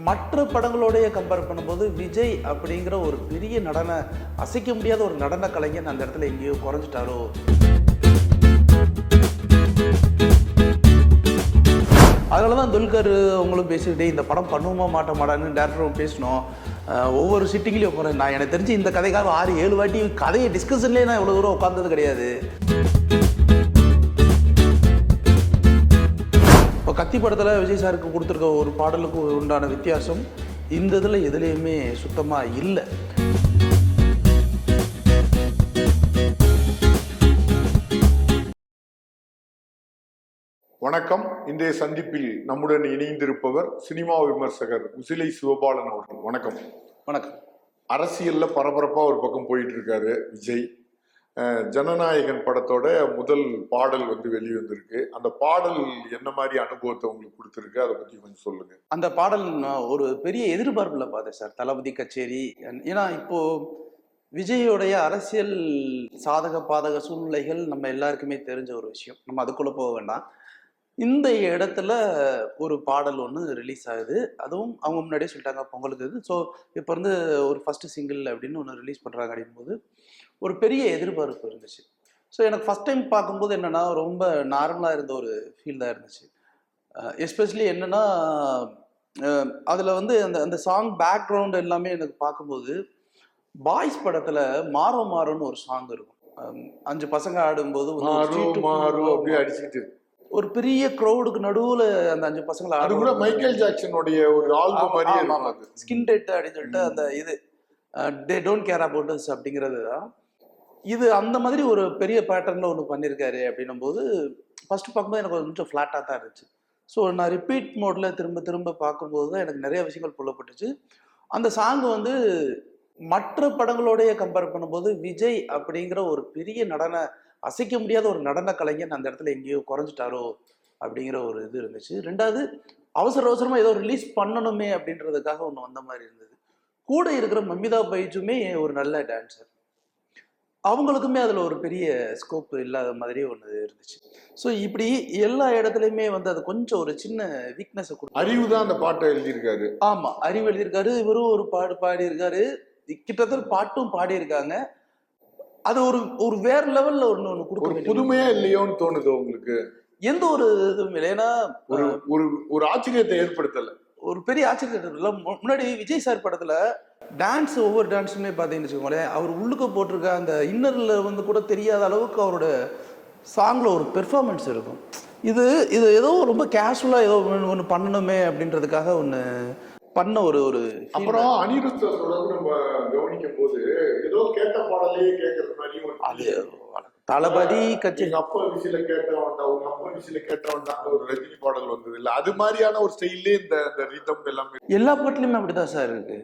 மற்ற படங்களோடைய கம்பேர் பண்ணும்போது விஜய் அப்படிங்கிற ஒரு பெரிய அசைக்க முடியாத ஒரு நடன கலைஞன் அந்த இடத்துல எங்கேயோ குறைஞ்சிட்டாரோ. அதனால தான் துல்கர் அவங்களும் பேசிக்கிட்டே இந்த படம் பண்ணுவோமா மாட்டோமாடான்னு டேரக்டரும் பேசணும். ஒவ்வொரு சிட்டிங்லேயும் உட்கார நான் எனக்கு தெரிஞ்சு இந்த கதைக்காக 6-7 வாட்டி கதையை டிஸ்கஷன்லேயே நான் இவ்வளோ தூரம் உட்கார்ந்தது கிடையாது. இப்போ கத்தி படத்தில் விஜய் சாருக்கு கொடுத்துருக்க ஒரு பாடலுக்கு உண்டான வித்தியாசம் இந்த இதில் எதுலேயுமே சுத்தமாக இல்லை. வணக்கம். இன்றைய சந்திப்பில் நம்முடன் இணைந்திருப்பவர் சினிமா விமர்சகர் உசிலை சிவபாலன் அவர்கள். வணக்கம். வணக்கம். அரசியல்ல பரபரப்பா ஒரு பக்கம் போயிட்டு இருக்காரு விஜய். ஜனநாயகன் படத்தோட முதல் பாடல் வெளிவந்திருக்கு. அந்த பாடல் என்ன மாதிரி அனுபவத்தை உங்களுக்கு கொடுத்துருக்கு, அதை பத்தி கொஞ்சம் சொல்லுங்க. அந்த பாடல் ஒரு பெரிய எதிர்பார்ப்புல பார்த்தேன் சார். தளபதி கச்சேரி. ஏன்னா இப்போ விஜயோடைய அரசியல் சாதக பாதக சூழ்நிலைகள் நம்ம எல்லாருக்குமே தெரிஞ்ச ஒரு விஷயம், நம்ம அதுக்குள்ள போக வேண்டாம். இந்த இடத்துல ஒரு பாடல் ஒன்று ரிலீஸ் ஆகுது. அதுவும் அவங்க முன்னாடியே சொல்லிட்டாங்க பொங்கலுக்கு இது. ஸோ இப்போ ஒரு ஃபர்ஸ்ட் சிங்கிள் அப்படின்னு ஒன்று ரிலீஸ் பண்ணுறாங்க அப்படிங்கும்போது ஒரு பெரிய எதிர்பார்ப்பு இருந்துச்சு. ஸோ எனக்கு ஃபஸ்ட் டைம் பார்க்கும்போது என்னென்னா ரொம்ப நார்மலாக இருந்த ஒரு ஃபீல் தான் இருந்துச்சு. எஸ்பெஷலி என்னென்னா அதில் அந்த அந்த சாங் பேக்ரவுண்ட் எல்லாமே எனக்கு பார்க்கும்போது பாய்ஸ் படத்தில் மாறோ மாறோன்னு ஒரு சாங் இருக்கும். 5 பசங்க ஆடும்போது அடிச்சுட்டு ஒரு பெரிய க்ரௌடுக்கு நடுவுல அந்த 5 பசங்களை அது கூட மைக்கேல் ஜாக்சனுடைய ஒரு ஆல்பம் மாதிரியே இருக்கும். ஸ்கின் டெட் அப்படின்னு சொல்லிட்டு அந்த இது they don't care about us அப்படிங்கிறது தான். இது அந்த மாதிரி ஒரு பெரிய பேட்டர்ன்ல ஒன்று பண்ணியிருக்காரு அப்படின்னும் போது ஃபர்ஸ்ட் பார்க்கும்போது எனக்கு கொஞ்சம் ஃப்ளாட்டாக தான் இருந்துச்சு. ஸோ நான் ரிப்பீட் மோட்ல திரும்ப திரும்ப பார்க்கும்போது தான் எனக்கு நிறைய விஷயங்கள் புல்லப்பட்டுச்சு. அந்த சாங் மற்ற படங்களோடைய கம்பேர் பண்ணும்போது விஜய் அப்படிங்கிற ஒரு பெரிய அசைக்க முடியாத ஒரு நடன கலைஞன் அந்த இடத்துல எங்கேயோ குறைஞ்சிட்டாரோ அப்படிங்கிற ஒரு இது இருந்துச்சு. ரெண்டாவது அவசரமா ஏதோ ரிலீஸ் பண்ணணுமே அப்படின்றதுக்காக ஒன்று வந்த மாதிரி இருந்தது. கூட இருக்கிற மமிதா பைஜுமே ஒரு நல்ல டான்ஸர், அவங்களுக்குமே அதில் ஒரு பெரிய ஸ்கோப் இல்லாத மாதிரியே ஒன்று இருந்துச்சு. ஸோ இப்படி எல்லா இடத்துலையுமே அது கொஞ்சம் ஒரு சின்ன வீக்னஸை கொடுத்து. அறிவு தான் அந்த பாட்டை எழுதியிருக்காரு. ஆமாம், அறிவு எழுதியிருக்காரு. இவரும் ஒரு பாடியிருக்காரு. கிட்டத்தட்ட பாட்டும் பாடியிருக்காங்க. அது ஒரு வேற லெவல்ல ஒண்ணு கொடுக்க புதுமையா இல்லையோன்னு தோணுது உங்களுக்கு? எந்த ஒரு இதுவும் இல்லை. ஏன்னா ஒரு ஆச்சரியத்தை ஏற்படுத்தல, ஒரு பெரிய ஆச்சரியத்தை இல்லை. முன்னாடி விஜய் சார் படத்துல டான்ஸ் ஒவ்வொரு டான்ஸுமே பார்த்தீங்கன்னு வச்சுக்கோங்களேன், அவர் உள்ளுக்கு போட்டிருக்க அந்த இன்னர்ல கூட தெரியாத அளவுக்கு அவரோட சாங்ல ஒரு பெர்ஃபார்மன்ஸ் இருக்கும். இது ஏதோ ரொம்ப கேஷுவலா ஏதோ ஒன்று பண்ணணுமே அப்படின்றதுக்காக ஒன்று பண்ண ஒரு அப்புறம் அனிருத் நம்ம கவனிக்கும் போது ஏதோ கேட்ட பாடலையே கேட்கறது மாதிரி தளபதி கட்சி அப்பா விசில கேட்டவன்டா, உங்க அப்பா விசில கேட்டவன்டா ஒரு ரஜினி பாடல் வந்தது இல்ல, அது மாதிரியான ஒரு ஸ்டைல்லே இந்த ரிதம் எல்லாமே எல்லா பாட்டிலுமே அப்படிதான் சார் இருக்கு.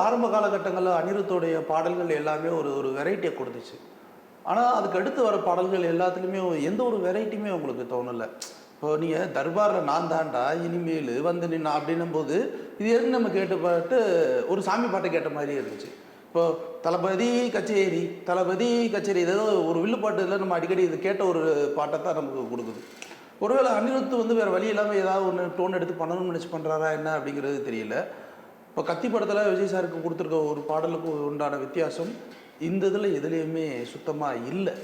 ஆரம்ப காலகட்டங்கள்ல அனிருத்தோடைய பாடல்கள் எல்லாமே ஒரு வெரைட்டியை கொடுத்துச்சு. ஆனா அதுக்கு அடுத்து வர பாடல்கள் எல்லாத்துலயுமே எந்த ஒரு வெரைட்டியுமே உங்களுக்கு தோணல. இப்போ நீங்கள் தர்பாரில் நான் தாண்டா இனிமேல் நின்னா அப்படின்னும் போது இது எதுக்கு நம்ம கேட்டு பாட்டு ஒரு சாமி பாட்டை கேட்ட மாதிரியே இருந்துச்சு. இப்போ தளபதி கச்சேரி ஏதோ ஒரு வில்லு பாட்டுல நம்ம அடிக்கடி இது கேட்ட ஒரு பாட்டை தான் நமக்கு கொடுக்குது. ஒருவேளை அனிருத்து வேறு வழி இல்லாமல் ஏதாவது ஒன்று டோன் எடுத்து பண்ணணும்னு நினச்சி பண்ணுறாரா என்ன அப்படிங்கிறது தெரியல. இப்போ கத்தி படத்தில் விஜய் சாருக்கு கொடுத்துருக்க ஒரு பாடலுக்கு உண்டான வித்தியாசம் இந்த இதில் எதுலேயுமே சுத்தமாக இல்லை.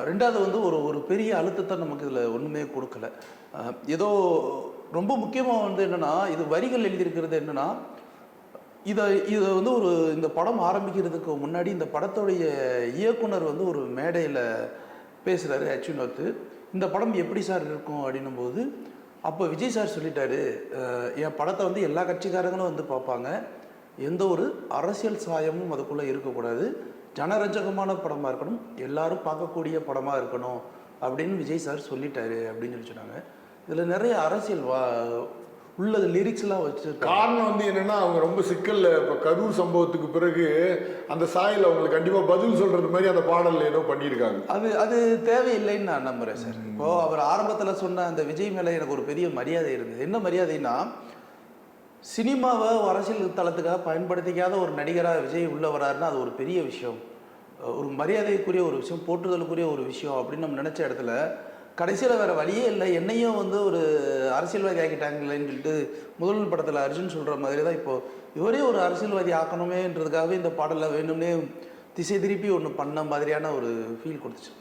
ரெண்டாவது ஒரு பெரிய அழுத்தத்தை நமக்கு இதில் ஒன்றுமே கொடுக்கல. ஏதோ ரொம்ப முக்கியமாக என்னென்னா, இது வரிகள் எழுதியிருக்கிறது என்னென்னா, இதை இந்த படம் ஆரம்பிக்கிறதுக்கு முன்னாடி இந்த படத்தோடைய இயக்குனர் ஒரு மேடையில் பேசுகிறாரு அச்சுனோத்து. இந்த படம் எப்படி சார் இருக்கும் அப்படின்னும் போது அப்போ விஜய் சார் சொல்லிட்டாரு, என் படத்தை எல்லா கட்சிக்காரங்களும் பார்ப்பாங்க, எந்த ஒரு அரசியல் சாயமும் அதுக்குள்ளே இருக்கக்கூடாது, ஜனரஞ்சகமான படமாக இருக்கணும், எல்லாரும் பார்க்கக்கூடிய படமாக இருக்கணும் அப்படின்னு விஜய் சார் சொல்லிட்டாரு அப்படின்னு சொன்னாங்க. இதில் நிறைய அரசியல் உள்ளது லிரிக்ஸ்லாம் வச்சு காரணம் என்னன்னா, அவங்க ரொம்ப சிக்கல்ல இப்போ கரூர் சம்பவத்துக்கு பிறகு அந்த சாயல் அவங்களுக்கு கண்டிப்பாக பதில் சொல்றது மாதிரி அந்த பாடல் ஏதோ பண்ணியிருக்காங்க. அது தேவையில்லைன்னு நான் நம்புறேன் சார். இப்போ அவர் ஆரம்பத்தில் சொன்ன அந்த விஜய் மேலே எனக்கு ஒரு பெரிய மரியாதை இருந்தது. என்ன மரியாதைன்னா, சினிமாவை அரசியல் தளத்துக்காக பயன்படுத்திக்காத ஒரு நடிகராக விஜய் உள்ள வராருன்னா அது ஒரு பெரிய விஷயம், ஒரு மரியாதைக்குரிய ஒரு விஷயம், போற்றுதலுக்குரிய ஒரு விஷயம் அப்படின்னு நம்ம நினச்ச இடத்துல கடைசியில் வேறு வழியே இல்லை, என்னையும் வந்து ஒரு அரசியல்வாதி ஆக்கிட்டாங்களேன்னு சொல்லிட்டு முதல் படத்தில் அர்ஜுன் சொல்கிற மாதிரி தான் இப்போது இவரே ஒரு அரசியல்வாதி ஆக்கணுமேன்றதுக்காகவே இந்த பாடலில் வேணும்னே திசை திருப்பி ஒன்று பண்ண மாதிரியான ஒரு ஃபீல் கொடுத்துச்சு.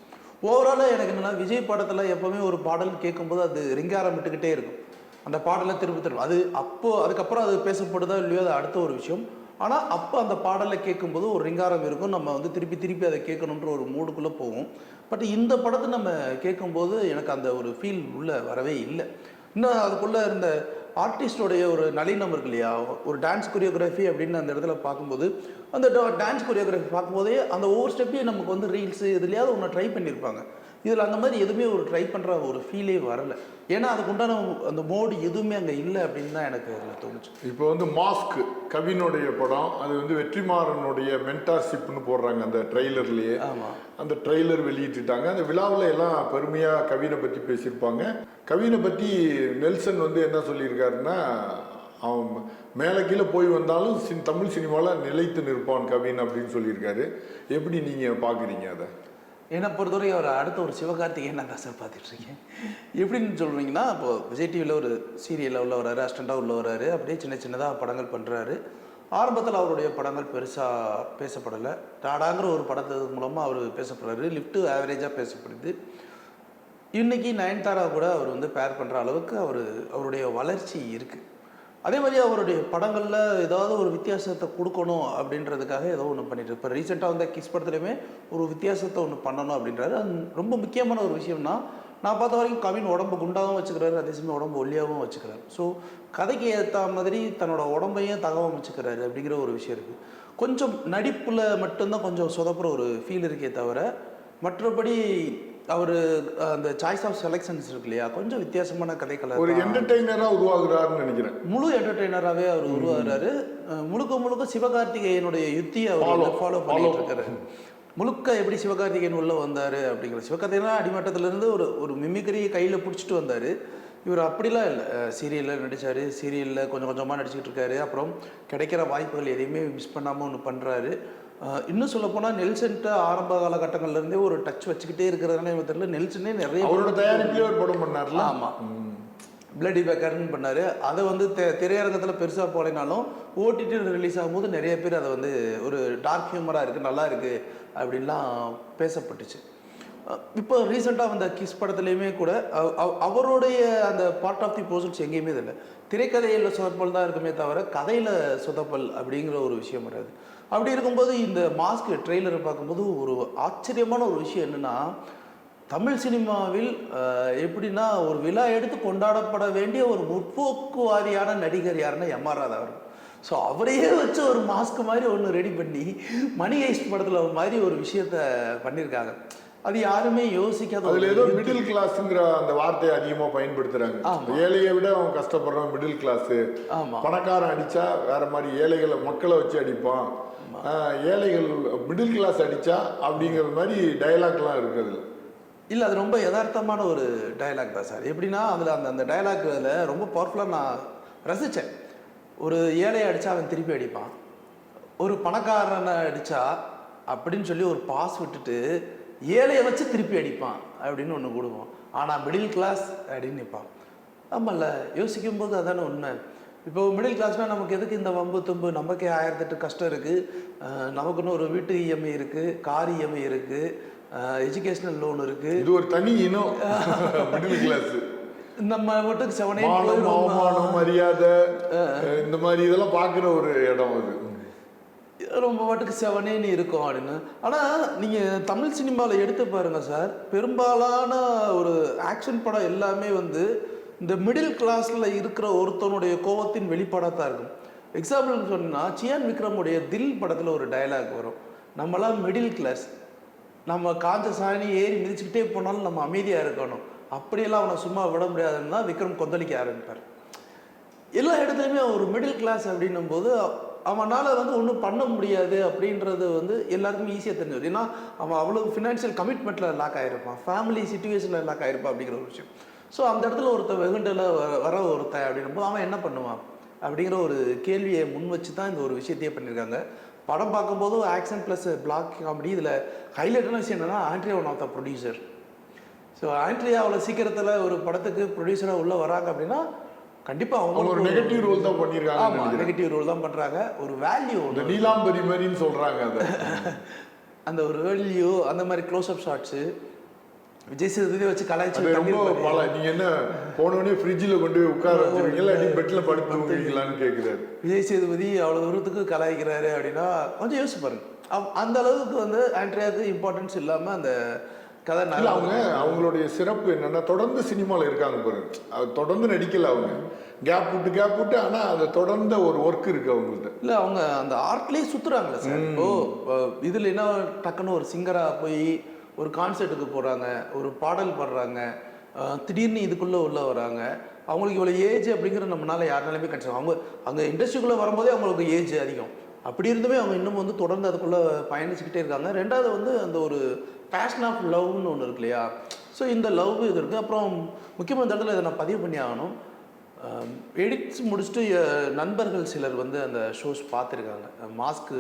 ஓவராலாக எனக்கு என்னென்னா, விஜய் படத்தில் எப்போவுமே ஒரு பாடல் கேட்கும்போது அது ரிங்காரம் விட்டுக்கிட்டே இருக்கும். அந்த பாடலை திரும்ப திரும்ப அது அதுக்கப்புறம் அது பேசப்படுதா இல்லையோ அது அடுத்த ஒரு விஷயம். ஆனால் அப்போ அந்த பாடலை கேட்கும்போது ஒரு ரிங்காரம் இருக்கும், நம்ம வந்து திருப்பி திருப்பி அதை கேட்கணுன்ற ஒரு மூடுக்குள்ளே போகும். பட் இந்த படத்தை நம்ம கேட்கும்போது எனக்கு அந்த ஒரு ஃபீல் உள்ளே வரவே இல்லை. இன்னும் அதுக்குள்ளே இருந்த ஆர்டிஸ்டோடைய ஒரு நளினம் இருக்கு இல்லையா, ஒரு டான்ஸ் கொரியோகிராஃபி அப்படின்னு அந்த இடத்துல பார்க்கும்போது, அந்த டான்ஸ் கொரியோகிராஃபி பார்க்கும்போதே அந்த ஒவ்வொரு ஸ்டெப்பையும் நமக்கு வந்து ரீல்ஸு இதுலையாவது ஒன்று ட்ரை பண்ணியிருப்பாங்க. இதில் அந்த மாதிரி எதுவுமே ஒரு ட்ரை பண்ணுற ஒரு ஃபீலே வரலை. ஏன்னா அதுக்கு உண்டான அந்த மோடு எதுவுமே அங்கே இல்லை அப்படின்னு தான் எனக்கு அதில் தோணுச்சு. இப்போ வந்து மாஸ்க் கவினுடைய படம், அது வந்து வெற்றிமாறனுடைய மென்டார்ஷிப்னு போடுறாங்க அந்த ட்ரெய்லர்லேயே. ஆமாம், அந்த ட்ரெய்லர் வெளியிட்டுட்டாங்க. அந்த விழாவில் எல்லாம் பெருமையாக கவினை பற்றி பேசியிருப்பாங்க. கவினை பற்றி நெல்சன் வந்து என்ன சொல்லியிருக்காருன்னா, அவன் மேலே கீழே போய் வந்தாலும் தமிழ் சினிமாவில் நிலைத்து நிற்பான் கவின் அப்படின்னு சொல்லியிருக்காரு. எப்படி நீங்கள் பார்க்குறீங்க அதை? என்னை பொறுத்தவரைக்கும் அவர் அடுத்த ஒரு சிவகார்த்திகேயன் தான் சார் பார்த்துட்ருக்கேன். எப்படின்னு சொல்கிறீங்கன்னா, இப்போது விஜய் டிவியில் ஒரு சீரியலில் உள்ள வராரு, அசிஸ்டண்ட்டாக உள்ள வராரு, அப்படியே சின்ன சின்னதாக படங்கள் பண்ணுறாரு. ஆரம்பத்தில் அவருடைய படங்கள் பெருசாக பேசப்படலை. டாடாங்கிற ஒரு படத்து மூலமாக அவர் பேசப்படுறாரு, லிஃப்ட்டு ஆவரேஜாக பேசப்படுது. இன்றைக்கி நயன்தாரா கூட அவர் வந்து பேர் பண்ணுற அளவுக்கு அவருடைய வளர்ச்சி இருக்குது. அதே மாதிரி அவருடைய படங்களில் ஏதாவது ஒரு வித்தியாசத்தை கொடுக்கணும் அப்படின்றதுக்காக ஏதோ ஒன்று பண்ணிட்டு, இப்போ ரீசெண்டாக வந்து கிஸ் படத்துலையுமே ஒரு வித்தியாசத்தை ஒன்று பண்ணணும் அப்படின்றாரு. அது ரொம்ப முக்கியமான ஒரு விஷயம்னா, நான் பார்த்த வரைக்கும் கவின் உடம்பு குண்டாகவும் வச்சுக்கிறாரு, அதே சமயம் உடம்பு ஒல்லியாகவும் வச்சுக்கிறாரு. ஸோ கதைக்கு ஏற்ற மாதிரி தன்னோட உடம்பையும் தகவமைச்சுக்கிறாரு அப்படிங்கிற ஒரு விஷயம் இருக்குது. கொஞ்சம் நடிப்பில் மட்டும்தான் கொஞ்சம் சொதப்புற ஒரு ஃபீல் இருக்கே தவிர, மற்றபடி அவர் அந்த சாய்ஸ் ஆஃப் செலெக்ஷன்ஸ் இருக்கு இல்லையா, கொஞ்சம் வித்தியாசமான கதைகளை ஒரு என்டர்டெய்னராக உருவாகுறாருன்னு நினைக்கிறேன். முழு என்டர்டெய்னராகவே அவர் உருவாகிறாரு. முழுக்க சிவகார்த்திகேயனுடைய யுத்தியை அவர் ஃபாலோ பண்ணிட்டு இருக்காரு. முழுக்க எப்படி சிவகார்த்திகேயன் உள்ள வந்தார் அப்படிங்கிற, சிவகார்த்திகேயன் அடிமட்டத்திலேருந்து ஒரு மிமிக்ரியை கையில் பிடிச்சிட்டு வந்தார். இவர் அப்படிலாம் இல்லை. சீரியலில் நடித்தார், சீரியலில் கொஞ்சம் கொஞ்சமாக நடிச்சுக்கிட்டு இருக்காரு. அப்புறம் கிடைக்கிற வாய்ப்புகள் எதையுமே மிஸ் பண்ணாமல் ஒன்று பண்ணுறாரு. இன்னும் சொல்லப்போனால் நெல்சன்ட்ட ஆரம்ப காலகட்டங்கள்லேருந்தே ஒரு டச் வச்சுக்கிட்டே இருக்கிறதுனால எனக்கு தெரியல, நெல்சனே நிறைய அவரோட தயாரிப்பிலே ஒரு படம் பண்ணார்ல. ஆமாம், பிளடி பேக்கர்னு பண்ணார். அதை வந்து திரையரங்கத்தில் பெருசாக போலைனாலும் ஓடிடி ரிலீஸ் ஆகும்போது நிறைய பேர் அதை வந்து ஒரு டார்க் ஹியூமராக இருக்குது, நல்லா இருக்குது அப்படின்லாம் பேசப்பட்டுச்சு. இப்போ ரீசெண்டாக வந்த கிஸ் படத்துலேயுமே கூட அவருடைய அந்த பார்ட் ஆஃப் தி ப்ரோசஸ் எங்கேயுமே இல்லை. திரைக்கதையில் சொதப்பல் தான் இருக்குமே தவிர கதையில் சொதப்பல் அப்படிங்கிற ஒரு விஷயம் வராது. அப்படி இருக்கும்போது இந்த மாஸ்க் ட்ரெய்லரை பார்க்கும்போது ஒரு ஆச்சரியமான ஒரு விஷயம் என்னென்னா, தமிழ் சினிமாவில் எப்படின்னா ஒரு விழா எடுத்து கொண்டாடப்பட வேண்டிய ஒரு முற்போக்குவாதியான நடிகர் யாருன்னா எம்.ஆர். ராதா அவர். ஸோ அவரையே வச்சு ஒரு மாஸ்க் மாதிரி ஒன்று ரெடி பண்ணி மணி ஹெய்ஸ்ட் படத்தில் ஒரு மாதிரி ஒரு விஷயத்த பண்ணியிருக்காங்க. அது யாருமே யோசிக்காத. அதில் ஏதோ மிடில் கிளாஸுங்கிற அந்த வார்த்தையை அதிகமாக பயன்படுத்துகிறாங்க. ஏழையை விட அவன் கஷ்டப்படுறான் மிடில் கிளாஸு. பணக்காரன் அடித்தா வேற மாதிரி, ஏழைகளை மக்களை வச்சு அடிப்பான், ஏழைகள் மிடில் கிளாஸ் அடித்தா அப்படிங்கிற மாதிரி டயலாக்லாம் இருக்குது. இல்லை, அது ரொம்ப யதார்த்தமான ஒரு டயலாக் தான் சார். எப்படின்னா அதில் அந்த டயலாக்ல ரொம்ப பவர்ஃபுல்லாக நான் ரசித்தேன். ஒரு ஏழையை அடித்தா அவன் திருப்பி அடிப்பான், ஒரு பணக்காரனை அடித்தா அப்படின்னு சொல்லி ஒரு பாஸ் விட்டுட்டு ஏழையை வச்சு திருப்பி அடிப்பான் அப்படின்னு ஒன்று கொடுப்போம். ஆனால் மிடில் கிளாஸ் அப்படின்னு நிற்பான். ஆமாம்ல, யோசிக்கும்போது அதானே உண்மை. இப்போ மிடில் கிளாஸ்னால் நமக்கு எதுக்கு இந்த வம்பு தும்பு, நமக்கே 1008 கஷ்டம் இருக்குது. நமக்குன்னு ஒரு வீட்டு இஎம்ஐ இருக்குது, கார் இஎம்ஐ இருக்குது, எஜுகேஷனல் லோன் இருக்குது. இது ஒரு தனி இனம் மிடில் கிளாஸ். நம்ம மட்டும் 7 அவமானம், மரியாதை, இந்த மாதிரி இதெல்லாம் பார்க்குற ஒரு இடம் அது. ரொம்ப பாட்டுக்கு 7 இருக்கும் அப்படின்னு. ஆனால் நீங்கள் தமிழ் சினிமாவில் எடுத்து பாருங்கள் சார், பெரும்பாலான ஒரு ஆக்ஷன் படம் எல்லாமே வந்து இந்த மிடில் கிளாஸில் இருக்கிற ஒருத்தனுடைய கோபத்தின் வெளிப்பாடாக தான் இருக்கும். எக்ஸாம்பிள் சொன்னால் சியான் விக்ரமுடைய தில் படத்தில் ஒரு டயலாக் வரும், நம்மளாம் மிடில் கிளாஸ், நம்ம காஞ்ச சாணி ஏறி மிதிச்சுக்கிட்டே போனாலும் நம்ம அமைதியாக இருக்கணும், அப்படியெல்லாம் அவனை சும்மா விட முடியாதுன்னு தான் விக்ரம் கொந்தளிக்க ஆரம்பிப்பார். எல்லா இடத்துலையுமே ஒரு மிடில் கிளாஸ் அப்படின்னும் போது அவனால் வந்து ஒன்றும் பண்ண முடியாது அப்படின்றது வந்து எல்லாருக்குமே ஈஸியாக தெரிஞ்சது. ஏன்னா அவன் அவ்வளோ ஃபினான்ஷியல் கமிட்மெண்ட்டில் லாக் ஆகிருப்பான், ஃபேமிலி சிச்சுவேஷனில் லாக் ஆகிருப்பான் அப்படிங்கிற ஒரு விஷயம். ஸோ அந்த இடத்துல ஒருத்தர் வெகுண்டில் வர ஒருத்தன் அப்படின்னும்போது அவன் என்ன பண்ணுவான் அப்படிங்கிற ஒரு கேள்வியை முன் வச்சு தான் இந்த ஒரு விஷயத்தையே பண்ணியிருக்காங்க. படம் பார்க்கும்போது ஆக்ஷன் ப்ளஸ் பிளாக் காமெடி. இதில் ஹைலைட்டான விஷயம் என்னென்னா, Andrea one of the producer. So Andrea அவ்வளோ சீக்கிரத்தில் ஒரு படத்துக்கு ப்ரொடியூசராக உள்ளே வராங்க அப்படின்னா கண்டிப்பாக அவங்க ஒரு நெகட்டிவ் ரோல் தான் பண்ணியிருக்காங்க. ஆமாம், நெகட்டிவ் ரோல் தான் பண்ணுறாங்க. ஒரு வேல்யூ இந்த நீலாம்பரி மாதிரின்னு சொல்கிறாங்க அதை. அந்த ஒரு வேல்யூ, அந்த மாதிரி close up shots, Vijay Sethupathi வச்சு கலாய்ச்சி ரொம்ப பல. நீங்கள் என்ன போனோடனே ஃப்ரிட்ஜில் கொண்டு போய் உட்கார வச்சுருவீங்களா இல்லை பெட்டில் படுத்துவீங்களான்னு கேட்குறாரு. விஜய் சேதுபதி அவ்வளோ தூரத்துக்கு கலாய்க்கிறாரு அப்படின்னா கொஞ்சம் யோசிச்சு பாருங்க. அந்த அளவுக்கு வந்து ஆண்ட்ரியாவுக்கு இம்பார்ட்டன்ஸ் இல்லாமல் அந்த கதை இல்லை. அவங்களுடைய சிறப்பு என்னன்னா தொடர்ந்து சினிமாவில் இருக்காங்க பாருங்க. அது தொடர்ந்து நடிக்கல, அவங்க கேப் விட்டு ஆனால் அதை தொடர்ந்த ஒரு ஒர்க் இருக்கு அவங்கள்ட்ட. இல்லை, அவங்க அந்த ஆர்ட்லேயே சுற்றுறாங்களே சார். இதில் என்ன டக்குன்னு ஒரு சிங்கராக போய் ஒரு கான்சர்ட்டுக்கு போகிறாங்க, ஒரு பாடல் பாடுறாங்க, திடீர்னு இதுக்குள்ளே உள்ள வராங்க. அவங்களுக்கு இவ்வளோ ஏஜ் அப்படிங்கிற நம்மளால யாருனாலுமே கண்டிப்பாங்க. அவங்க அங்கே இண்டஸ்ட்ரிக்குள்ளே வரும்போதே அவங்களுக்கு ஏஜ் அதிகம். அப்படி இருந்துமே அவங்க இன்னும் வந்து தொடர்ந்து அதுக்குள்ளே பயணிச்சுக்கிட்டே இருக்காங்க. ரெண்டாவது வந்து அந்த ஒரு பேஷன் ஆஃப் லவ்னு ஒன்று இருக்கு இல்லையா? ஸோ இந்த லவ் இது இருக்குது. அப்புறம் முக்கியமான இந்த இடத்துல இதை நான் பதிவு பண்ணி ஆகணும். எடிட்ஸ் முடிச்சுட்டு நண்பர்கள் சிலர் வந்து அந்த ஷோஸ் பார்த்துருக்காங்க, மாஸ்க்கு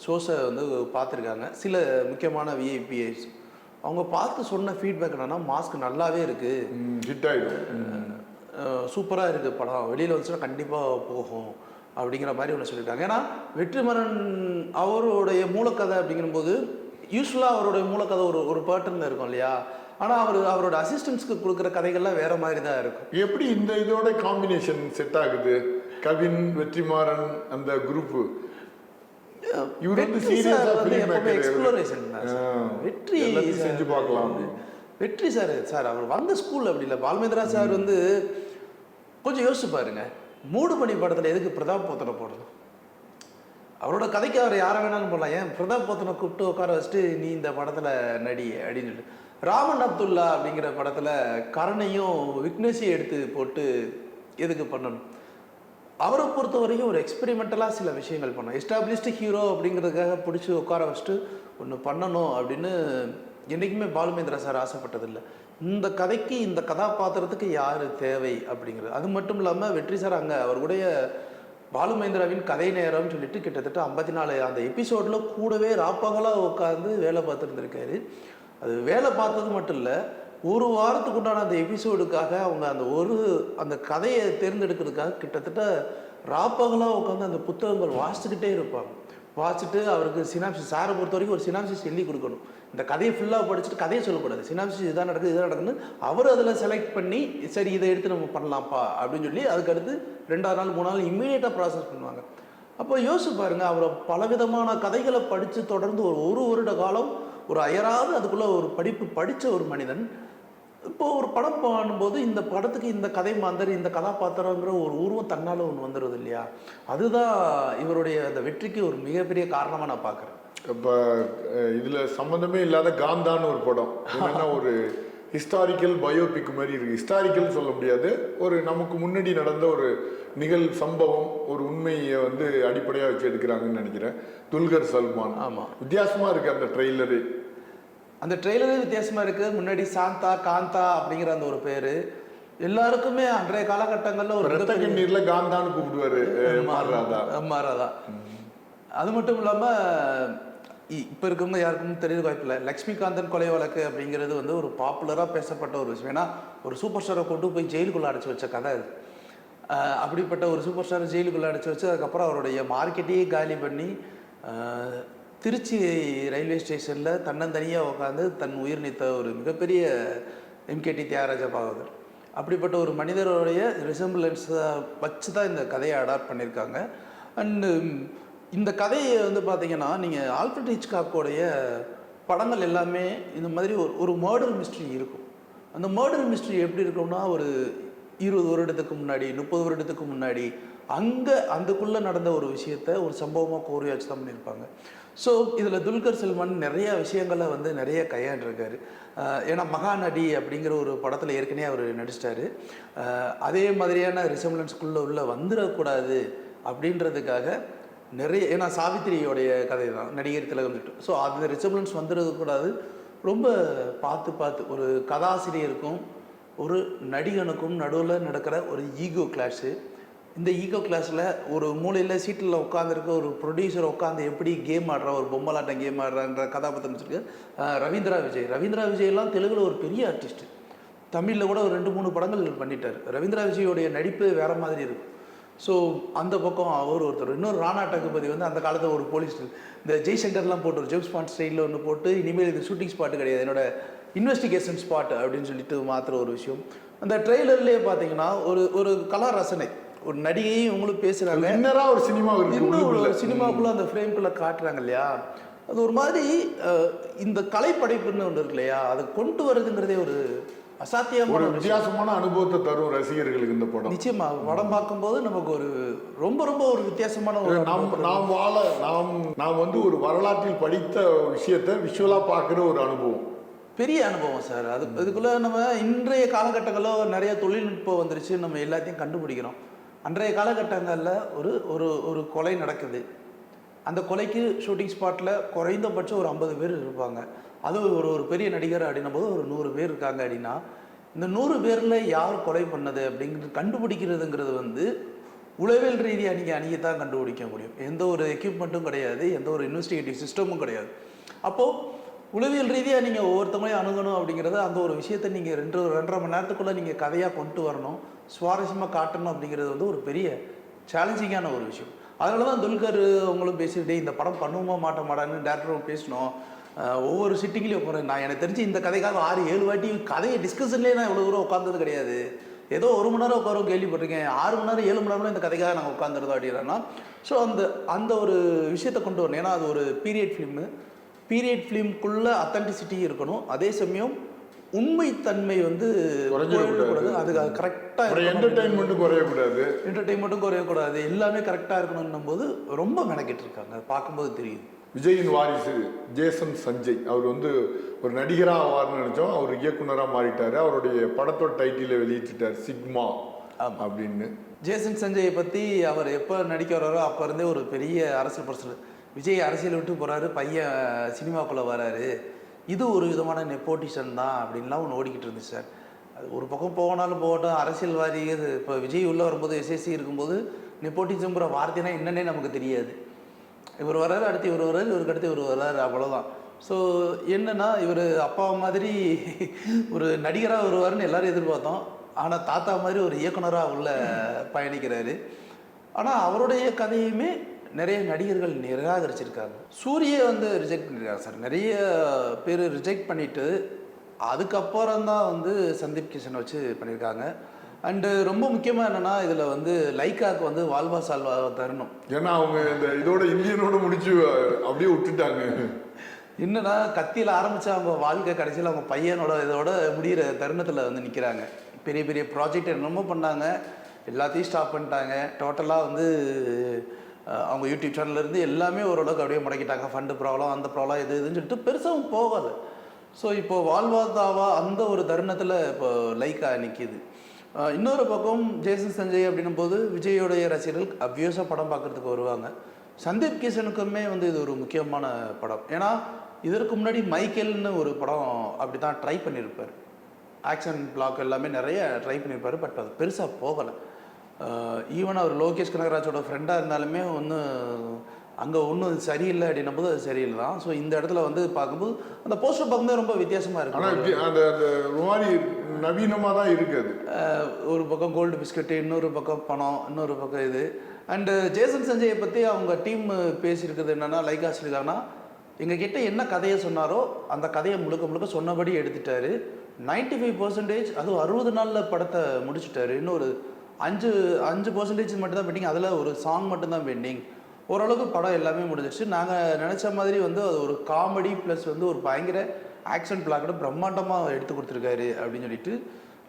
ஷோஸை வந்து பார்த்துருக்காங்க. சில முக்கியமான விஐபிஐஸ் அவங்க பார்த்து சொன்ன ஃபீட்பேக் என்னன்னா, மாஸ்க் நல்லாவே இருக்குது, ஹிட் ஆகிடும், சூப்பராக இருக்குது, படம் வெளியில் வந்துச்சுன்னா கண்டிப்பாக போகும் அப்படிங்கிற மாதிரி ஒன்று சொல்லியிருக்காங்க. ஏன்னா வெற்றிமாறன் அவருடைய மூலக்கதை அப்படிங்கும்போது யூஸ்வலாக அவருடைய மூலக்கதை ஒரு பேட்டர்னில் இருக்கும் இல்லையா? ஆனால் அவரோட அசிஸ்டன்ஸ்க்கு கொடுக்குற கதைகள்லாம் வேற மாதிரி தான் இருக்கும். எப்படி இந்த இதோட காம்பினேஷன் செட் ஆகுது? கவின், வெற்றிமாறன் அந்த குரூப் இவர் வந்து எக்ஸ்ப்ளோரேஷன் வெற்றி செஞ்சு பார்க்கலாம். வெற்றி சார் அவர் வந்த ஸ்கூல் அப்படி இல்லை. பால்மேந்திரா சார் வந்து கொஞ்சம் யோசிச்சு பாருங்க, மூடு பனி படத்தில் எதுக்கு பிரதாப் போத்தனை போடணும்? அவரோட கதைக்கு அவர் யாரை வேணாலும் போடலாம். ஏன் பிரதாப் போத்தனை கூப்பிட்டு உட்கார வச்சுட்டு நீ இந்த படத்தில் நடி அப்படின்னு சொல்லிட்டு, ராமன் அப்துல்லா அப்படிங்கிற படத்தில் கரணையும் விக்னேஷையும் எடுத்து போட்டு எதுக்கு பண்ணணும்? அவரை பொறுத்த வரைக்கும் ஒரு எக்ஸ்பெரிமெண்டலாக சில விஷயங்கள் பண்ணணும். எஸ்டாப்ளிஷ்டு ஹீரோ அப்படிங்கிறதுக்காக பிடிச்சி உட்கார வச்சுட்டு ஒன்று பண்ணணும் அப்படின்னு என்றைக்குமே பாலுமேந்திரா சார் ஆசைப்பட்டதில்லை. இந்த கதைக்கு இந்த கதாபாத்திரத்துக்கு யார் தேவை அப்படிங்கிறது. அது மட்டும் இல்லாமல் வெற்றி சார் அங்கே அவருடைய பாலுமேந்திராவின் கதை நேரம்னு சொல்லிட்டு கிட்டத்தட்ட 54 அந்த எபிசோடில் கூடவே ராப்பகலாக உட்காந்து வேலை பார்த்துருந்துருக்காரு. அது வேலை பார்த்தது மட்டும் இல்லை, ஒரு வாரத்துக்கு உண்டான அந்த எபிசோடுக்காக அவங்க அந்த கதையை தேர்ந்தெடுக்கிறதுக்காக கிட்டத்தட்ட ராப்பகலாக உட்காந்து அந்த புத்தகங்கள் வாசிச்சுக்கிட்டே இருப்பாங்க. வாசிச்சுட்டு அவருக்கு சினாப்சிஸ், சாரை பொறுத்த வரைக்கும் ஒரு சினாப்சிஸ் எழுதி கொடுக்கணும். இந்த கதையை ஃபுல்லாக படிச்சுட்டு கதையை சொல்லக்கூடாது, சினாப்சிஸ் இதான் நடக்குதுன்னு அவர் அதில் செலக்ட் பண்ணி சரி இதை எடுத்து நம்ம பண்ணலாம்ப்பா அப்படின்னு சொல்லி அதுக்கடுத்து 2வது நாள் 3 நாள் இம்மீடியட்டாக ப்ராசஸ் பண்ணுவாங்க. அப்போ யோசிச்சு பாருங்கள், அவரை பலவிதமான கதைகளை படித்து தொடர்ந்து ஒரு வருட காலம் ஒரு அயராது அதுக்குள்ளே ஒரு படிப்பு படித்த ஒரு மனிதன் இப்போது ஒரு படம் பண்ணும்போது இந்த படத்துக்கு இந்த கதை மாந்தர், இந்த கதாபாத்திரங்கிற ஒரு உருவம் தன்னால் ஒன்று வந்துடுது இல்லையா? அதுதான் இவருடைய அந்த வெற்றிக்கு ஒரு மிகப்பெரிய காரணமாக நான் பார்க்குறேன். இப்போ இதில் சம்மந்தமே இல்லாத காந்தான்னு ஒரு படம், என்னென்னா ஒரு ஹிஸ்டாரிக்கல் பயோபிக் மாதிரி இருக்குது. ஹிஸ்டாரிக்கல் சொல்ல முடியாது, ஒரு நமக்கு முன்னாடி நடந்த ஒரு சம்பவம், ஒரு உண்மையை வந்து அடிப்படையாக வச்சு எடுக்கிறாங்கன்னு நினைக்கிறேன். துல்கர் சல்மான். ஆமாம், வித்தியாசமாக இருக்குது அந்த ட்ரெய்லரு. அந்த ட்ரெய்லரே வித்தியாசமாக இருக்குது. முன்னாடி சாந்தா காந்தா அப்படிங்கிற அந்த ஒரு பேர் எல்லாருக்குமே அன்றைய காலகட்டங்களில் ஒரு ரத்த கண்ணீரில் காந்தான்னு கூப்பிடுவார் மாறாதா. அது மட்டும் இல்லாமல் இப்போ இருக்கவங்க யாருக்கும் தெரியல வாய்ப்பில்லை, லக்ஷ்மிகாந்தன் கொலை வழக்கு அப்படிங்கிறது வந்து ஒரு பாப்புலராக பேசப்பட்ட ஒரு விஷயம். ஏன்னா ஒரு சூப்பர் ஸ்டாரை கொண்டு போய் ஜெயிலுக்குள்ளே அடைச்சி வச்ச கதை அது. அப்படிப்பட்ட ஒரு சூப்பர் ஸ்டாரை ஜெயிலுக்குள்ளே அடைச்சி வச்சு அதுக்கப்புறம் அவருடைய மார்க்கெட்டையே காலி பண்ணி திருச்சி ரயில்வே ஸ்டேஷனில் தன்னந்தனியாக உட்காந்து தன் உயிர் நீத்த ஒரு மிகப்பெரிய எம்கேடி தியாகராஜ பாகவதர். அப்படிப்பட்ட ஒரு மனிதருடைய ரிசம்பிளன்ஸை வச்சு தான் இந்த கதையை அடாப்ட் பண்ணியிருக்காங்க. அண்டு இந்த கதையை வந்து பார்த்தீங்கன்னா நீங்கள் ஆல்ஃபிரட் ஹிச்காக்கோடைய படங்கள் எல்லாமே இந்த மாதிரி ஒரு மர்டர் மிஸ்ட்ரி இருக்கும். அந்த மர்டர் மிஸ்ட்ரி எப்படி இருக்கும்னா ஒரு 20 வருடத்துக்கு முன்னாடி 30 வருடத்துக்கு முன்னாடி அதுக்குள்ளே நடந்த ஒரு விஷயத்தை ஒரு சம்பவமாக கோரி வச்சு தான் பண்ணியிருப்பாங்க. ஸோ இதில் துல்கர் சல்மான் நிறைய விஷயங்களை வந்து நிறைய கையாண்டிருக்காரு. ஏன்னா மகாநடி அப்படிங்கிற ஒரு படத்தில் ஏற்கனவே அவர் நடிச்சிட்டாரு. அதே மாதிரியான ரிசம்பிளன்ஸ்குள்ளே உள்ள வந்துடக்கூடாது அப்படின்றதுக்காக நிறைய, ஏன்னா சாவித்திரியோடைய கதை தான் நடிகர் திலகம். ஸோ அந்த ரிசம்பிளன்ஸ் வந்துடக்கூடாது ரொம்ப பார்த்து ஒரு கதாசிரியருக்கும் ஒரு நடிகனுக்கும் நடுவில் நடக்கிற ஒரு ஈகோ கிளாஷு, இந்த ஈகோ கிளாஸில் ஒரு மூலையில் சீட்டில் உட்காந்துருக்க ஒரு ப்ரொடியூசர் உட்காந்து எப்படி கேம் ஆடுறா, ஒரு பொம்மலாட்டம் கேம் ஆடுறான்ற கதாபாத்திரம் வச்சுருக்கு ரவீந்திரா விஜய். ரவீந்திரா விஜய்லாம் தெலுங்கில் ஒரு பெரிய ஆர்டிஸ்ட், தமிழில் கூட ஒரு 2-3 படங்கள் பண்ணிட்டார். ரவீந்திரா விஜயோடைய நடிப்பு வேறு மாதிரி இருக்கும். ஸோ அந்த பக்கம் அவர் ஒருத்தர். இன்னொரு ராணா டகுபதி வந்து அந்த காலத்தில் ஒரு போலீஸ், இந்த ஜெய்சங்கர்லாம் போட்டு ஒரு ஜேம்ஸ் பாண்ட் ஸ்டைலில் ஒன்று போட்டு இனிமேல் இது ஷூட்டிங் ஸ்பாட்டு கிடையாது, என்னோட இன்வெஸ்டிகேஷன் ஸ்பாட் அப்படின்னு சொல்லிட்டு மாத்திர ஒரு விஷயம். அந்த ட்ரெய்லர்லேயே பார்த்தீங்கன்னா ஒரு கலா ரசனை, ஒரு நடிகையும் இவங்களும் பேசுகிறாங்க, ஒரு சினிமா ஒரு சினிமாக்குள்ளே அந்த ஃப்ரேம்குள்ளே காட்டுறாங்க இல்லையா. அது ஒரு மாதிரி இந்த கலைப்படைப்புன்னு ஒன்று இருக்கு இல்லையா, அதை கொண்டு வருதுங்கிறதே ஒரு அசாத்தியமான வித்தியாசமான அனுபவத்தை தரும் ரசிகர்களுக்கு இந்த படம். நிச்சயமா படம் பார்க்கும்போது நமக்கு ஒரு ரொம்ப ரொம்ப ஒரு வித்தியாசமான ஒரு நாம் வந்து ஒரு வரலாற்றில் படித்த விஷயத்தை விஷுவலா பார்க்குற ஒரு அனுபவம், பெரிய அனுபவம் சார். அதுக்குள்ள நம்ம இன்றைய காலகட்டங்களில் நிறைய தொழில்நுட்பம் வந்துருச்சு, நம்ம எல்லாத்தையும் கண்டுபிடிக்கிறோம். அன்றைய காலகட்டங்களில் ஒரு கொலை நடக்குது, அந்த கொலைக்கு ஷூட்டிங் ஸ்பாட்டில் குறைந்தபட்சம் ஒரு 50 பேர் இருப்பாங்க. அது ஒரு பெரிய நடிகர் அப்படின்னும் போது ஒரு 100 பேர் இருக்காங்க அப்படின்னா, இந்த 100 பேரில் யார் கொலை பண்ணது அப்படிங்கிறது கண்டுபிடிக்கிறதுங்கிறது வந்து உளவியல் ரீதியாக நீங்கள் அணியத்தான் கண்டுபிடிக்க முடியும். எந்த ஒரு எக்யூப்மெண்ட்டும் கிடையாது, எந்த ஒரு இன்வெஸ்டிகேட்டிவ் சிஸ்டமும் கிடையாது. அப்போது உளவியல் ரீதியாக நீங்கள் ஒவ்வொருத்தவங்களையும் அணுகணும் அப்படிங்கிறது, அந்த ஒரு விஷயத்தை நீங்கள் 2-2.5 மணி நேரத்துக்குள்ளே நீங்கள் கதையாக கொண்டு வரணும், சுவாரஸ்யமாக காட்டணும் அப்படிங்கிறது வந்து ஒரு பெரிய சேலஞ்சிங்கான ஒரு விஷயம். அதனால தான் துல்கர் அவங்களும் பேசிக்கிட்டே இந்த படம் பண்ணுவோமா மாட்டோமாடான்னு டேரக்டரும் பேசணும். ஒவ்வொரு சிட்டிங்லேயும் போகிறேன் நான், எனக்கு தெரிஞ்சு இந்த கதைக்காக 6-7 வாட்டி கதையை டிஸ்கஷன்லேயே நான் இவ்வளோ தூரம் உட்காந்தது கிடையாது. ஏதோ 1 மணி நேரம் உட்காரும் கேள்விப்பட்டிருக்கேன், 6 மணி நேரம் 7 மணி நேரம் இந்த கதைக்காக நாங்கள் உட்காந்துருந்தோம் அப்படின்னா. ஸோ அந்த ஒரு விஷயத்தை கொண்டு வரணும். ஏன்னா அது ஒரு பீரியட் ஃபிலிமு, பீரியட் ஃபிலிம்குள்ளே அத்தன்டிசிட்டி இருக்கணும், அதே சமயம் உண்மைத்தன்மை வந்து குறையக்கூடாது, அது கரெக்டாக என்டர்டெயின்மெண்ட்டும் குறையக்கூடாது, எல்லாமே கரெக்டாக இருக்கணும்னும் போது ரொம்ப மெனக்கிட்டு இருக்காங்க, பார்க்கும்போது தெரியுது. விஜயின் வாரிசு ஜேசன் சஞ்சய் அவர் வந்து ஒரு நடிகராக ஆவார்னு நினைச்சோம், அவர் இயக்குனராக மாறிட்டாரு. அவருடைய படத்தோட டைட்டில வெளியிட்டார் சிக்மா அப்படின்னு. ஜேசன் சஞ்சயை பற்றி அவர் எப்போ நடிக்க வர்றாரோ அப்போ இருந்தே ஒரு பெரிய அரசியல் பர்சன். விஜய் அரசியல் விட்டு போகிறாரு, பையன் சினிமாக்குள்ளே வராரு, இது ஒரு விதமான நெப்போட்டிஷன் தான் அப்படின்லாம் ஒன்று ஓடிக்கிட்டு இருந்துச்சு சார். அது ஒரு பக்கம் போனாலும் போகட்டும், அரசியல்வாதி இப்போ விஜய் உள்ளே வரும்போது எஸ்எஸ்சி இருக்கும்போது நெப்போட்டிசம்ங்கிற வார்த்தைனா என்னன்னே நமக்கு தெரியாது. இவர் வர்றாரு, அடுத்து இவர் வர்றாரு, இவருக்கு அடுத்து இவர் வர்றாரு, அவ்வளோதான். ஸோ என்னென்னா இவர் அப்பா மாதிரி ஒரு நடிகராக வருவார்னு எல்லோரும் எதிர்பார்த்தோம். ஆனால் தாத்தா மாதிரி ஒரு இயக்குனராக உள்ள பயணிக்கிறாரு. ஆனால் அவருடைய கதையுமே நிறைய நடிகர்கள் நிராகரிச்சிருக்காங்க. சூரியை வந்து ரிஜெக்ட் பண்ணியிருக்காங்க சார், நிறைய பேர் ரிஜெக்ட் பண்ணிவிட்டு அதுக்கப்புறம் தான் வந்து சந்தீப் கிஷன் வச்சு பண்ணியிருக்காங்க. அண்டு ரொம்ப முக்கியமாக என்னென்னா இதில் வந்து லைக்காவுக்கு வந்து வால்வா சால்வா தரணும். ஏன்னா அவங்க இந்த இதோட இந்தியனோட முடிச்சு அப்படியே விட்டுட்டாங்க. என்னன்னா கத்தியில் ஆரம்பித்த அவங்க வாழ்க்கை கடைசியில் அவங்க பையனோட இதோட முடிகிற தருணத்தில் வந்து நிற்கிறாங்க. பெரிய பெரிய ப்ராஜெக்ட் என்னமோ பண்ணாங்க, எல்லாத்தையும் ஸ்டாப் பண்ணிட்டாங்க. டோட்டலாக வந்து அவங்க யூடியூப் சேனல்லேருந்து எல்லாமே ஓரளவுக்கு அப்படியே முடக்கிட்டாங்க. ஃபண்டு ப்ராப்ளம், அந்த ப்ராப்ளம், இதுன்னு சொல்லிட்டு பெருசாகவும் போகலை. ஸோ இப்போ வாழ்வாதாவா அந்த ஒரு தருணத்தில் இப்போ லைக்கா நிற்கிது. இன்னொரு பக்கம் ஜேசன் சஞ்சய் அப்படின்னும் போது விஜயோடைய ரசிகர்கள் அப்வியஸாக படம் பார்க்குறதுக்கு வருவாங்க. சந்தீப் கிஷனுக்குமே வந்து இது ஒரு முக்கியமான படம். ஏன்னா இதற்கு முன்னாடி மைக்கேல்னு ஒரு படம் அப்படி தான் ட்ரை பண்ணியிருப்பார், ஆக்ஷன் பிளாக் எல்லாமே நிறைய ட்ரை பண்ணியிருப்பார். பட் அது பெருசாக போகலை. ஈவன் அவர் லோகேஷ் கனகராஜோட ஃப்ரெண்டாக இருந்தாலுமே அங்கே ஒன்றும் சரியில்லை அப்படின்னும் போது அது சரியில்லை தான். ஸோ இந்த இடத்துல வந்து பார்க்கும்போது அந்த போஸ்டர் பார்க்கும்போது ரொம்ப வித்தியாசமாக இருக்குது. அந்த மாதிரி நவீனமாக தான் இருக்குது. ஒரு பக்கம் கோல்டு பிஸ்கட்டு, இன்னொரு பக்கம் பணம், இன்னொரு பக்கம் இது. அண்டு ஜேசன் சஞ்சயை பற்றி அவங்க டீம் பேசியிருக்கிறது என்னென்னா, லைக்கா சொல்லியிருக்காங்கன்னா எங்ககிட்ட என்ன கதையை சொன்னாரோ அந்த கதையை முழுக்க முழுக்க சொன்னபடி எடுத்துட்டாரு. 95% அதுவும் 60 நாளில் படத்தை முடிச்சுட்டாரு. இன்னொரு 5% மட்டும்தான் பெண்டிங், அதில் ஒரு சாங் மட்டும்தான் பெண்டிங். ஓரளவுக்கு படம் எல்லாமே முடிஞ்சிச்சு. நாங்கள் நினச்ச மாதிரி வந்து அது ஒரு காமெடி ப்ளஸ் வந்து ஒரு பயங்கர ஆக்ஷன் பிளாக்கோட பிரம்மாண்டமாக எடுத்து கொடுத்துருக்காரு அப்படின்னு சொல்லிட்டு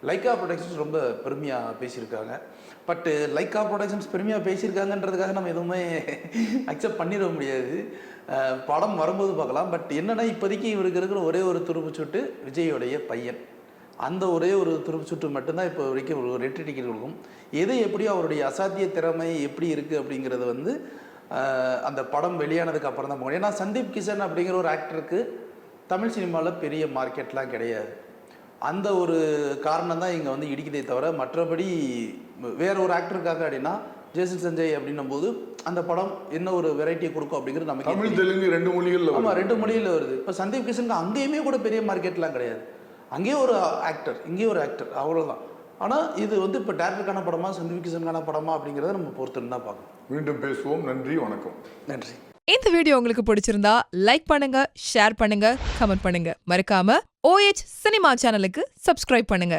லைக்கா ப்ரொடக்ஷன்ஸ் ரொம்ப பெருமையாக பேசியிருக்காங்க. பட்டு லைக்கா ப்ரொடக்ஷன்ஸ் பெருமையாக பேசியிருக்காங்கன்றதுக்காக நம்ம எதுவுமே அக்செப்ட் பண்ணிட முடியாது. படம் வரும்போது பார்க்கலாம். பட் என்னென்னா இப்போதைக்கு இவருக்கு இருக்கிற ஒரே ஒரு துருப்புச்சூட்டு விஜயோடைய பையன். அந்த ஒரே ஒரு துருப்புச்சூட்டு மட்டும்தான் இப்போ வரைக்கும் ஒரு ரெட் டிக்கெட் கொடுக்கும். எது எப்படியோ அவருடைய அசாத்திய திறமை எப்படி இருக்குது அப்படிங்கிறது வந்து அந்த படம் வெளியானதுக்கு அப்புறம் தான் போகணும். ஏன்னா சந்தீப் கிஷன் அப்படிங்கிற ஒரு ஆக்டருக்கு தமிழ் சினிமாவில் பெரிய மார்க்கெட்லாம் கிடையாது. அந்த ஒரு காரணம் தான் இங்கே வந்து இடிக்குதே தவிர மற்றபடி வேற ஒரு ஆக்டருக்காக அப்படின்னா ஜேசன் சஞ்சய் அப்படின்னும் போது அந்த படம் என்ன ஒரு வெரைட்டியை கொடுக்கும் அப்படிங்கிறது நமக்கு தமிழ் தெலுங்கு 2 மொழிகள்ல ஆமாம் 2 மொழியில் வருது. இப்போ சந்தீப் கிஷனுக்கு அங்கேயுமே கூட பெரிய மார்க்கெட்லாம் கிடையாது. அங்கேயே ஒரு ஆக்டர், இங்கேயே ஒரு ஆக்டர், அவ்வளோதான். ஆனால் இது வந்து இப்போ டேரக்டருக்கான படமா சந்தீப் கிஷனுக்கான படமா அப்படிங்கிறத நம்ம பொறுத்துன்னு தான் பார்க்கணும். மீண்டும் பேசுவோம். நன்றி, வணக்கம். நன்றி. இந்த வீடியோ உங்களுக்கு பிடிச்சிருந்தா லைக் பண்ணுங்க, ஷேர் பண்ணுங்க, கமெண்ட் பண்ணுங்க. மறக்காம OH சினிமா சேனலுக்கு சப்ஸ்கிரைப் பண்ணுங்க.